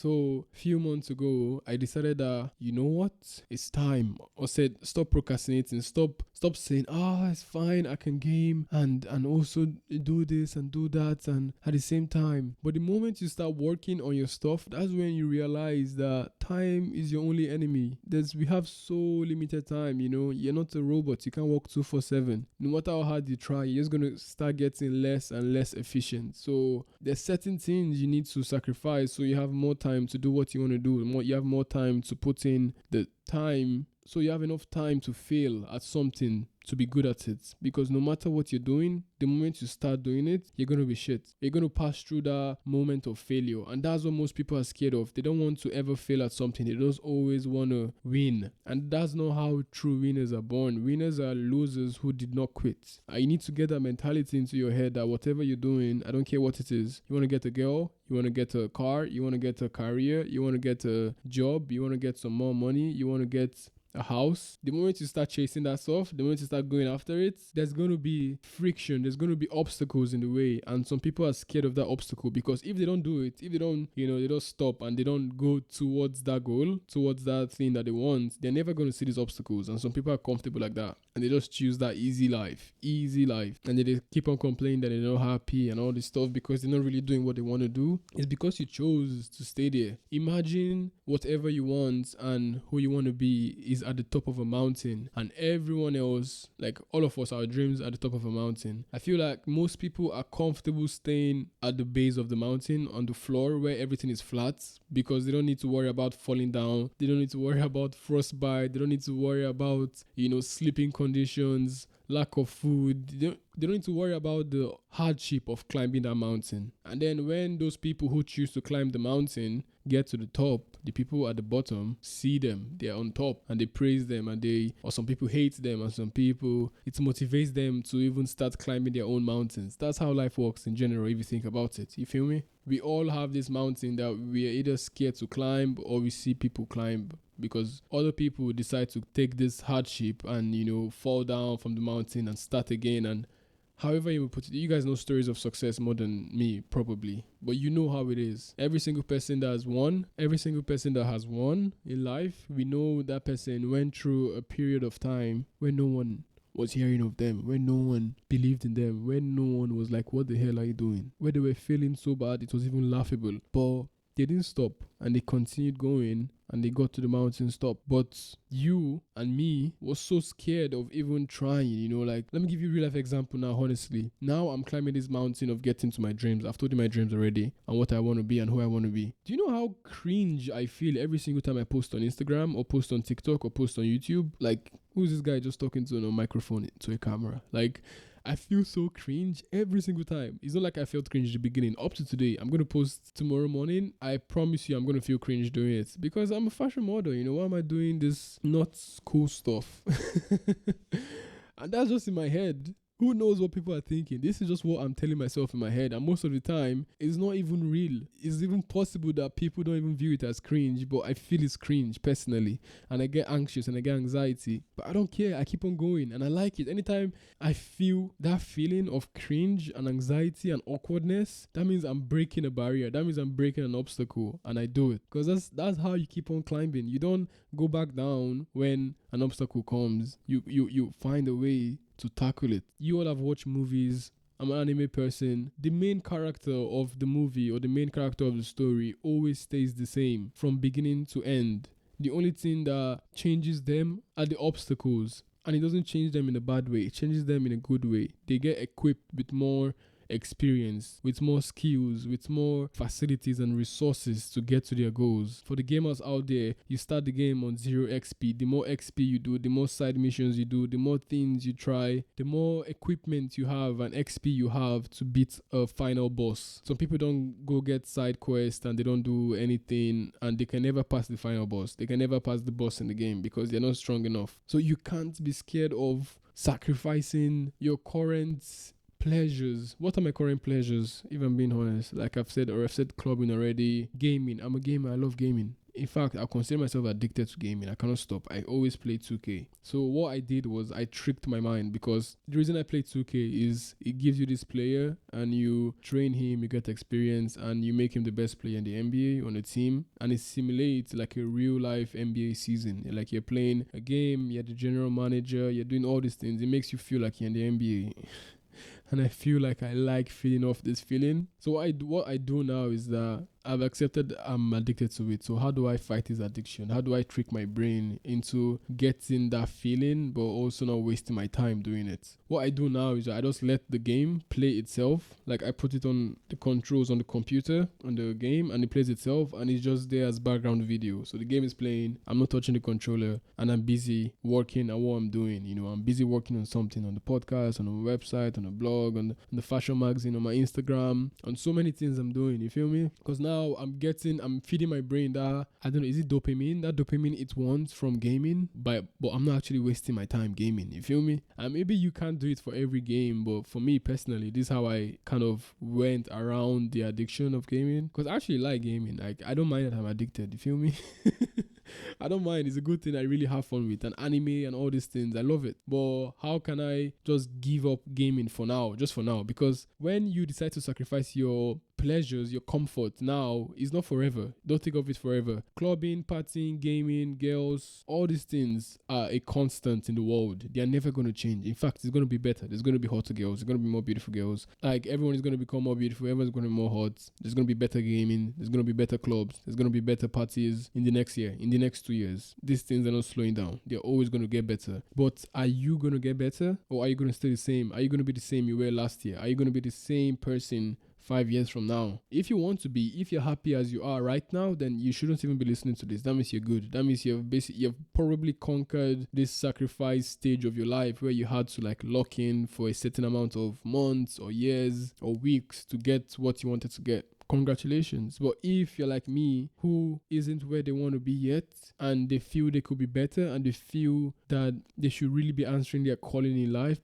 So a few months ago, I decided that, you know what, it's time. I said, stop procrastinating, stop saying, it's fine, I can game and also do this and do that and at the same time. But the moment you start working on your stuff, that's when you realize that time is your only enemy. We have so limited time, you're not a robot, you can't work 247. No matter how hard you try, you're just gonna start getting less and less efficient. So there's certain things you need to sacrifice so you have more time to do what you want to do. You have more time to put in the time, so you have enough time to fail at something to be good at it. Because no matter what you're doing, the moment you start doing it, you're going to be shit. You're going to pass through that moment of failure. And that's what most people are scared of. They don't want to ever fail at something. They just always want to win. And that's not how true winners are born. Winners are losers who did not quit. You need to get that mentality into your head that whatever you're doing, I don't care what it is. You want to get a girl, you want to get a car, you want to get a career, you want to get a job, you want to get some more money, you want to get a house. The moment you start chasing that stuff, the moment you start going after it, there's going to be friction, there's going to be obstacles in the way, and some people are scared of that obstacle because if they don't do it, if they don't, they don't stop and they don't go towards that goal, towards that thing that they want, they're never going to see these obstacles. And some people are comfortable like that and they just choose that easy life, and they keep on complaining that they're not happy and all this stuff because they're not really doing what they want to do. It's because you chose to stay there. Imagine whatever you want and who you want to be is at the top of a mountain and everyone else, like all of us, our dreams are at the top of a mountain. I feel like most people are comfortable staying at the base of the mountain on the floor where everything is flat because they don't need to worry about falling down. They don't need to worry about frostbite. They don't need to worry about, sleeping conditions, lack of food. They don't need to worry about the hardship of climbing that mountain. And then when those people who choose to climb the mountain get to the top, the people at the bottom see them, they're on top, and they praise them, or some people hate them, and some people, it motivates them to even start climbing their own mountains. That's how life works in general if you think about it. You feel me? We all have this mountain that we are either scared to climb or we see people climb because other people decide to take this hardship and fall down from the mountain and start again. And however you put it, you guys know stories of success more than me probably, but you know how it is. Every single person that has won in life, we know that person went through a period of time where no one was hearing of them, when no one believed in them, when no one was like, what the hell are you doing? Where they were feeling so bad, it was even laughable. But they didn't stop and they continued going and they got to the mountain top. But you and me was so scared of even trying, like, let me give you a real life example now, honestly. Now I'm climbing this mountain of getting to my dreams. I've told you my dreams already and what I want to be and who I want to be. Do you know how cringe I feel every single time I post on Instagram or post on TikTok or post on YouTube? Like, who's this guy just talking to a microphone to a camera? Like, I feel so cringe every single time. It's not like I felt cringe at the beginning. Up to today, I'm going to post tomorrow morning. I promise you I'm going to feel cringe doing it because I'm a fashion model. Why am I doing this not cool stuff? And that's just in my head. Who knows what people are thinking? This is just what I'm telling myself in my head. And most of the time, it's not even real. It's even possible that people don't even view it as cringe, but I feel it's cringe personally. And I get anxious and I get anxiety. But I don't care. I keep on going and I like it. Anytime I feel that feeling of cringe and anxiety and awkwardness, that means I'm breaking a barrier. That means I'm breaking an obstacle and I do it. Because that's how you keep on climbing. You don't go back down when an obstacle comes. You find a way to tackle it. You all have watched movies. I'm an anime person. The main character of the movie or the main character of the story always stays the same from beginning to end. The only thing that changes them are the obstacles. And it doesn't change them in a bad way. It changes them in a good way. They get equipped with more experience, with more skills, with more facilities and resources to get to their goals. For the gamers out there, you start the game on 0 XP. The more XP you do, the more side missions you do, the more things you try, the more equipment you have and XP you have to beat a final boss. Some people don't go get side quests and they don't do anything and they can never pass the final boss. They can never pass the boss in the game because they're not strong enough. So you can't be scared of sacrificing your current pleasures. What are my current pleasures, if I'm being honest? Like I've said clubbing already. Gaming. I'm a gamer. I love gaming. In fact, I consider myself addicted to gaming. I cannot stop. I always play 2K. So what I did was I tricked my mind, because the reason I play 2K is it gives you this player and you train him, you get experience, and you make him the best player in the NBA on the team, and it simulates like a real life NBA season. Like you're playing a game, you're the general manager, you're doing all these things. It makes you feel like you're in the NBA. And I feel like I like feeding off this feeling. So what I do now is that I've accepted I'm addicted to it. So how do I fight this addiction? How do I trick my brain into getting that feeling, but also not wasting my time doing it? What I do now is I just let the game play itself. Like I put it on the controls on the computer, on the game, and it plays itself, and it's just there as background video. So the game is playing, I'm not touching the controller, and I'm busy working at what I'm doing. I'm busy working on something, on the podcast, on the website, on the blog, on the fashion magazine, on my Instagram, on so many things I'm doing. You feel me? Because now I'm feeding my brain that, I don't know, is it dopamine? That dopamine it wants from gaming, but I'm not actually wasting my time gaming. You feel me? And maybe you can't do it for every game, but for me personally, this is how I kind of went around the addiction of gaming. Because I actually like gaming. Like I don't mind that I'm addicted. You feel me? I don't mind. It's a good thing. I really have fun with and anime and all these things. I love it. But how can I just give up gaming for now? Just for now. Because when you decide to sacrifice your pleasures, your comfort now, is not forever. Don't think of it forever. Clubbing, partying, gaming, girls, all these things are a constant in the world. They are never going to change. In fact, it's going to be better. There's going to be hotter girls. There's going to be more beautiful girls. Like everyone is going to become more beautiful. Everyone's going to be more hot. There's going to be better gaming. There's going to be better clubs. There's going to be better parties in the next year, in the next 2 years. These things are not slowing down. They're always going to get better. But are you going to get better, or are you going to stay the same? Are you going to be the same you were last year? Are you going to be the same person 5 years from now? If you want to be, if you're happy as you are right now, then you shouldn't even be listening to this. That means you're good. That means you've probably conquered this sacrifice stage of your life where you had to like lock in for a certain amount of months or years or weeks to get what you wanted to get. Congratulations. But if you're like me, who isn't where they want to be yet, and they feel they could be better, and they feel that they should really be answering their calling in life,